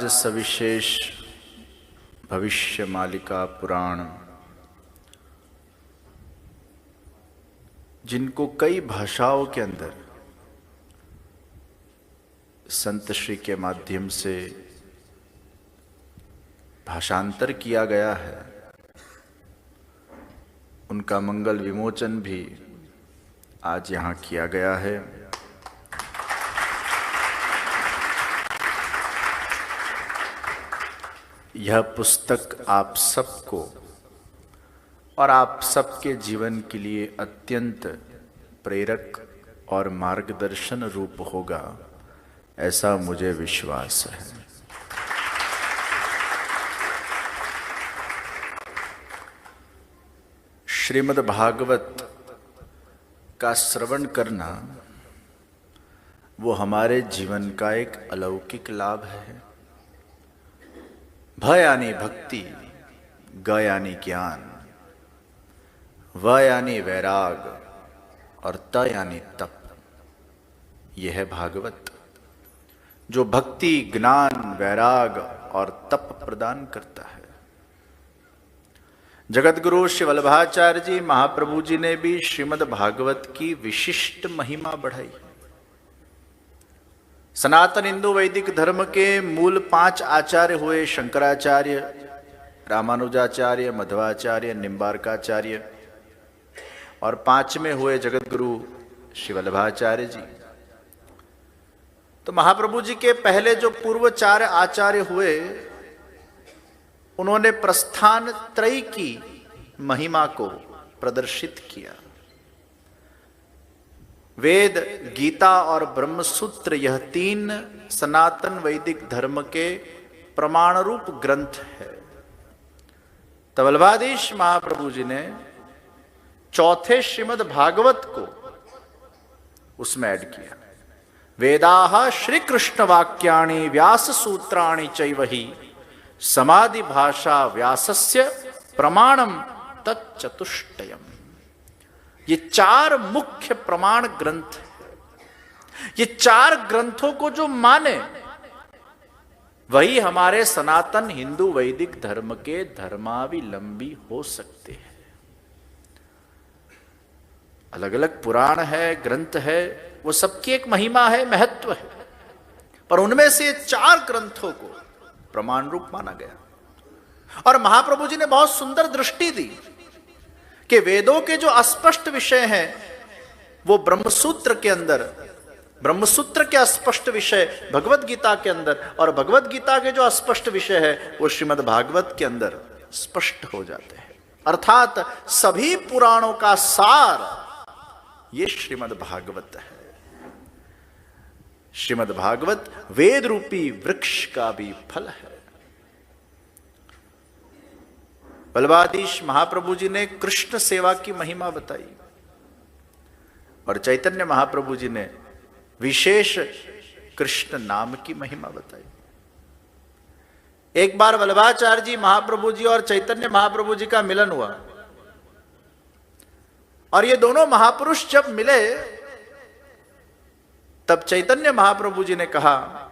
राज सविशेष भविष्य मालिका पुराण, जिनको कई भाषाओं के अंदर संत श्री के माध्यम से भाषांतर किया गया है, उनका मंगल विमोचन भी आज यहाँ किया गया है। यह पुस्तक आप सबको और आप सबके जीवन के लिए अत्यंत प्रेरक और मार्गदर्शन रूप होगा, ऐसा मुझे विश्वास है। श्रीमद् भागवत का श्रवण करना वो हमारे जीवन का एक अलौकिक लाभ है। भ यानी भक्ति, ग यानी ज्ञान, व यानी वैराग और त यानी तप। यह है भागवत, जो भक्ति, ज्ञान, वैराग और तप प्रदान करता है। जगत गुरु श्री वल्लभाचार्य जी महाप्रभु जी ने भी श्रीमद् भागवत की विशिष्ट महिमा बढ़ाई। सनातन हिंदू वैदिक धर्म के मूल 5 आचार्य हुए शंकराचार्य, रामानुजाचार्य, मध्वाचार्य, निम्बार्काचार्य और 5वें हुए जगत गुरु श्री वल्लभाचार्य जी। तो महाप्रभु जी के पहले जो पूर्व 4 आचार्य हुए, उन्होंने प्रस्थान त्रयी की महिमा को प्रदर्शित किया। वेद, गीता और ब्रह्मसूत्र, यह 3 सनातन वैदिक धर्म के प्रमाण रूप ग्रंथ है। तो वल्लभाधीश महाप्रभु जी ने चौथे श्रीमद् भागवत को उसमें ऐड किया। वेदाः श्री कृष्ण वाक्यानि व्यास सूत्राणि चैवहि समाधि भाषा व्यासस्य प्रमाणम तच्चतुष्टयम्। ये 4 मुख्य प्रमाण ग्रंथ है। ये 4 ग्रंथों को जो माने वही हमारे सनातन हिंदू वैदिक धर्म के धर्मावलंबी हो सकते हैं। अलग अलग पुराण है, ग्रंथ है, वो सबकी एक महिमा है, महत्व है, पर उनमें से 4 ग्रंथों को प्रमाण रूप माना गया। और महाप्रभु जी ने बहुत सुंदर दृष्टि दी कि वेदों के जो अस्पष्ट विषय हैं वो ब्रह्मसूत्र के अंदर, ब्रह्मसूत्र के अस्पष्ट विषय भगवत गीता के अंदर, और भगवत गीता के जो अस्पष्ट विषय है वो श्रीमद् भागवत के अंदर स्पष्ट हो जाते हैं। अर्थात सभी पुराणों का सार ये श्रीमद् भागवत है। श्रीमद् भागवत वेद रूपी वृक्ष का भी फल है। वल्लभाधीश महाप्रभु जी ने कृष्ण सेवा की महिमा बताई और चैतन्य महाप्रभु जी ने विशेष कृष्ण नाम की महिमा बताई। एक बार वल्लभाचार्य जी महाप्रभु जी और चैतन्य महाप्रभु जी का मिलन हुआ और ये दोनों महापुरुष जब मिले तब चैतन्य महाप्रभु जी ने कहा,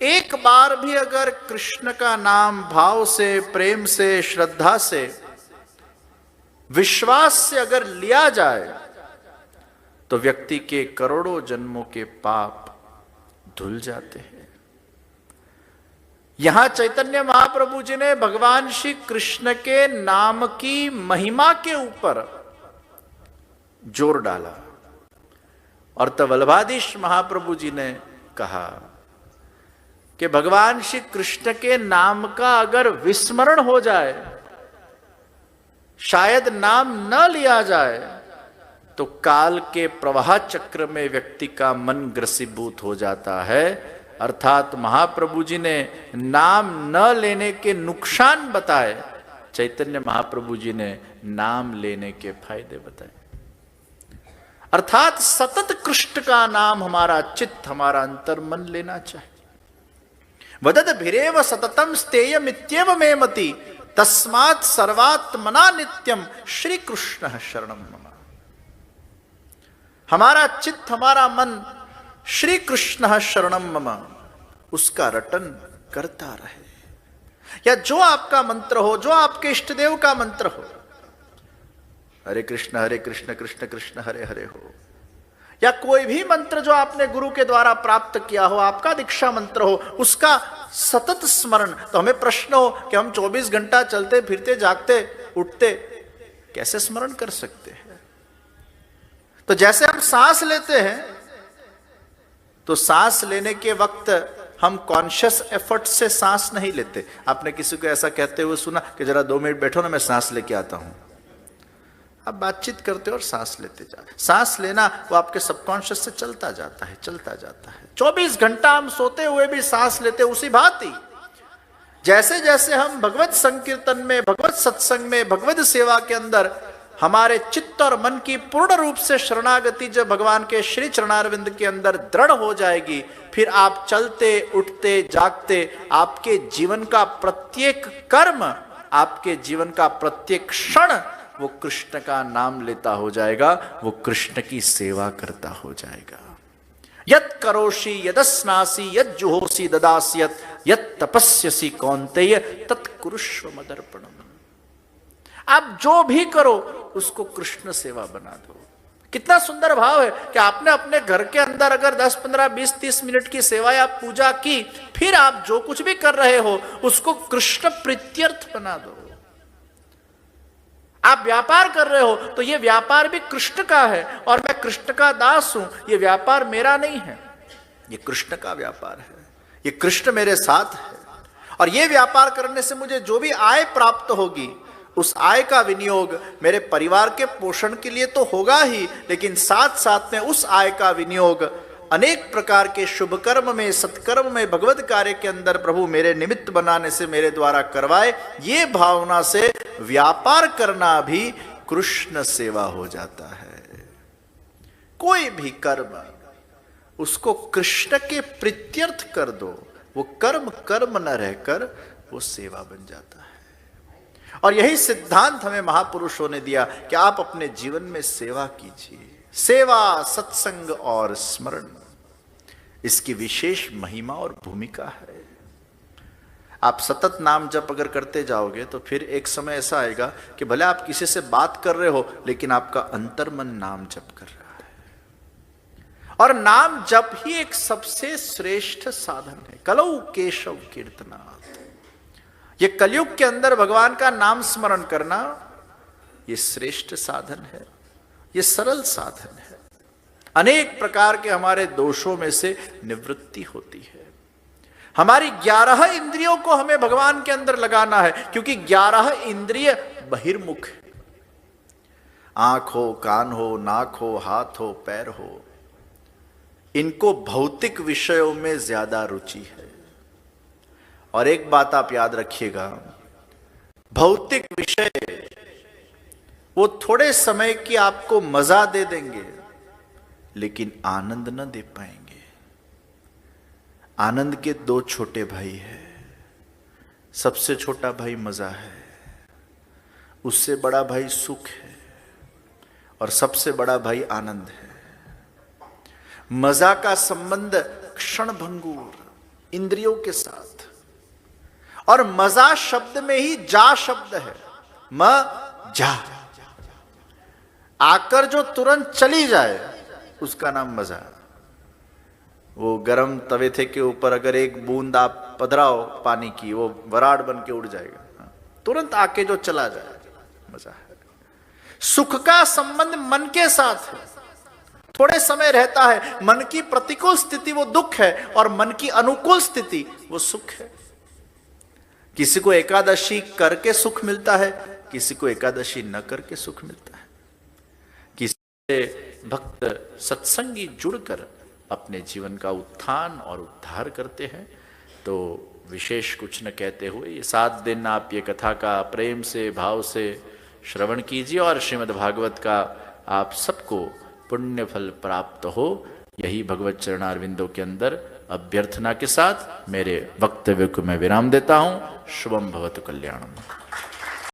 एक बार भी अगर कृष्ण का नाम भाव से, प्रेम से, श्रद्धा से, विश्वास से अगर लिया जाए तो व्यक्ति के करोड़ों जन्मों के पाप धुल जाते हैं। यहां चैतन्य महाप्रभु जी ने भगवान श्री कृष्ण के नाम की महिमा के ऊपर जोर डाला और तब वल्लभाधीश महाप्रभु जी ने कहा कि भगवान श्री कृष्ण के नाम का अगर विस्मरण हो जाए, शायद नाम न लिया जाए, तो काल के प्रवाह चक्र में व्यक्ति का मन ग्रसीभूत हो जाता है। अर्थात महाप्रभु जी ने नाम न लेने के नुकसान बताए, चैतन्य महाप्रभु जी ने नाम लेने के फायदे बताए। अर्थात सतत कृष्ण का नाम हमारा चित्त, हमारा अंतर मन लेना चाहिए। वदद भिरेव सततम स्तेयमित्येव मे मति तस्मात् सर्वात्मना नित्यम श्री कृष्ण शरणम मम। हमारा चित्त, हमारा मन श्री कृष्ण शरणम मम, उसका रटन करता रहे। या जो आपका मंत्र हो, जो आपके इष्ट देव का मंत्र हो, हरे कृष्ण कृष्ण कृष्ण हरे हरे हो, या कोई भी मंत्र जो आपने गुरु के द्वारा प्राप्त किया हो, आपका दीक्षा मंत्र हो, उसका सतत स्मरण। तो हमें प्रश्न हो कि हम 24 घंटा चलते फिरते जागते उठते कैसे स्मरण कर सकते हैं? तो जैसे हम सांस लेते हैं, तो सांस लेने के वक्त हम कॉन्शियस एफर्ट से सांस नहीं लेते। आपने किसी को ऐसा कहते हुए सुना कि जरा 2 मिनट बैठो ना, मैं सांस लेके आता हूं? आप बातचीत करते हो और सांस लेते जाते। सांस लेना वो आपके सबकॉन्शियस से चलता जाता है, चलता जाता है। 24 घंटा हम सोते हुए भी सांस लेते, उसी भांति जैसे जैसे हम भगवत संकीर्तन में, भगवत सत्संग में, भगवत सेवा के अंदर हमारे चित्त और मन की पूर्ण रूप से शरणागति जब भगवान के श्री चरणारविंद के अंदर दृढ़ हो जाएगी, फिर आप चलते उठते जागते, आपके जीवन का प्रत्येक कर्म, आपके जीवन का प्रत्येक क्षण वो कृष्ण का नाम लेता हो जाएगा, वो कृष्ण की सेवा करता हो जाएगा। यत् करोषि यदस्नासि यत् जुहोसि ददासि यत् तपस्यसि कौन्तेय तत् कुरुष्व मदर्पणम्। आप जो भी करो उसको कृष्ण सेवा बना दो। कितना सुंदर भाव है कि आपने अपने घर के अंदर अगर 10, 15, 20, 30 मिनट की सेवा या पूजा की, फिर आप जो कुछ भी कर रहे हो उसको कृष्ण प्रीत्यर्थ बना दो। आप व्यापार कर रहे हो तो ये व्यापार भी कृष्ण का है और मैं कृष्ण का दास हूं। ये व्यापार मेरा नहीं है, ये कृष्ण का व्यापार है, ये कृष्ण मेरे साथ है। और ये व्यापार करने से मुझे जो भी आय प्राप्त होगी, उस आय का विनियोग मेरे परिवार के पोषण के लिए तो होगा ही, लेकिन साथ साथ में उस आय का विनियोग अनेक प्रकार के शुभ कर्म में, सत्कर्म में, भगवत कार्य के अंदर प्रभु मेरे निमित्त बनाने से मेरे द्वारा करवाए, ये भावना से व्यापार करना भी कृष्ण सेवा हो जाता है। कोई भी कर्म उसको कृष्ण के प्रीत्यर्थ कर दो, वो कर्म कर्म न रहकर वो सेवा बन जाता है। और यही सिद्धांत हमें महापुरुषों ने दिया कि आप अपने जीवन में सेवा कीजिए। सेवा, सत्संग और स्मरण, इसकी विशेष महिमा और भूमिका है। आप सतत नाम जप अगर करते जाओगे तो फिर एक समय ऐसा आएगा कि भले आप किसी से बात कर रहे हो, लेकिन आपका अंतर्मन नाम जप कर रहा है। और नाम जप ही एक सबसे श्रेष्ठ साधन है। कलौ केशव कीर्तनात्, ये कलयुग के अंदर भगवान का नाम स्मरण करना ये श्रेष्ठ साधन है, ये सरल साधन है। अनेक प्रकार के हमारे दोषों में से निवृत्ति होती है। हमारी 11 इंद्रियों को हमें भगवान के अंदर लगाना है, क्योंकि 11 इंद्रिय बहिर्मुख है। आंख हो, कान हो, नाक हो, हाथ हो, पैर हो, इनको भौतिक विषयों में ज्यादा रुचि है। और एक बात आप याद रखिएगा, भौतिक विषय वो थोड़े समय की आपको मजा दे देंगे, लेकिन आनंद न दे पाएंगे। आनंद के 2 छोटे भाई हैं। सबसे छोटा भाई मजा है, उससे बड़ा भाई सुख है, और सबसे बड़ा भाई आनंद है। मजा का संबंध क्षणभंगुर इंद्रियों के साथ, और मजा शब्द में ही जा शब्द है। जा, आकर जो तुरंत चली जाए उसका नाम मजा। वो गरम तवे थे के ऊपर अगर एक बूंद आप पधराओ पानी की, वो वराड़ बन के उड़ जाएगा। तुरंत आके जो चला जाए मजा है। सुख का संबंध मन के साथ है, थोड़े समय रहता है। मन की प्रतिकूल स्थिति वो दुख है, और मन की अनुकूल स्थिति वो सुख है। किसी को एकादशी करके सुख मिलता है, किसी को एकादशी न करके सुख मिलता है। किसी भक्त सत्संगी जुड़कर अपने जीवन का उत्थान और उद्धार करते हैं। तो विशेष कुछ न कहते हुए ये 7 दिन आप ये कथा का प्रेम से, भाव से श्रवण कीजिए, और श्रीमद् भागवत का आप सबको पुण्य फल प्राप्त हो, यही भगवत चरणारविंदों के अंदर अभ्यर्थना के साथ मेरे वक्तव्य को मैं विराम देता हूं। शुभम भवतु कल्याणम।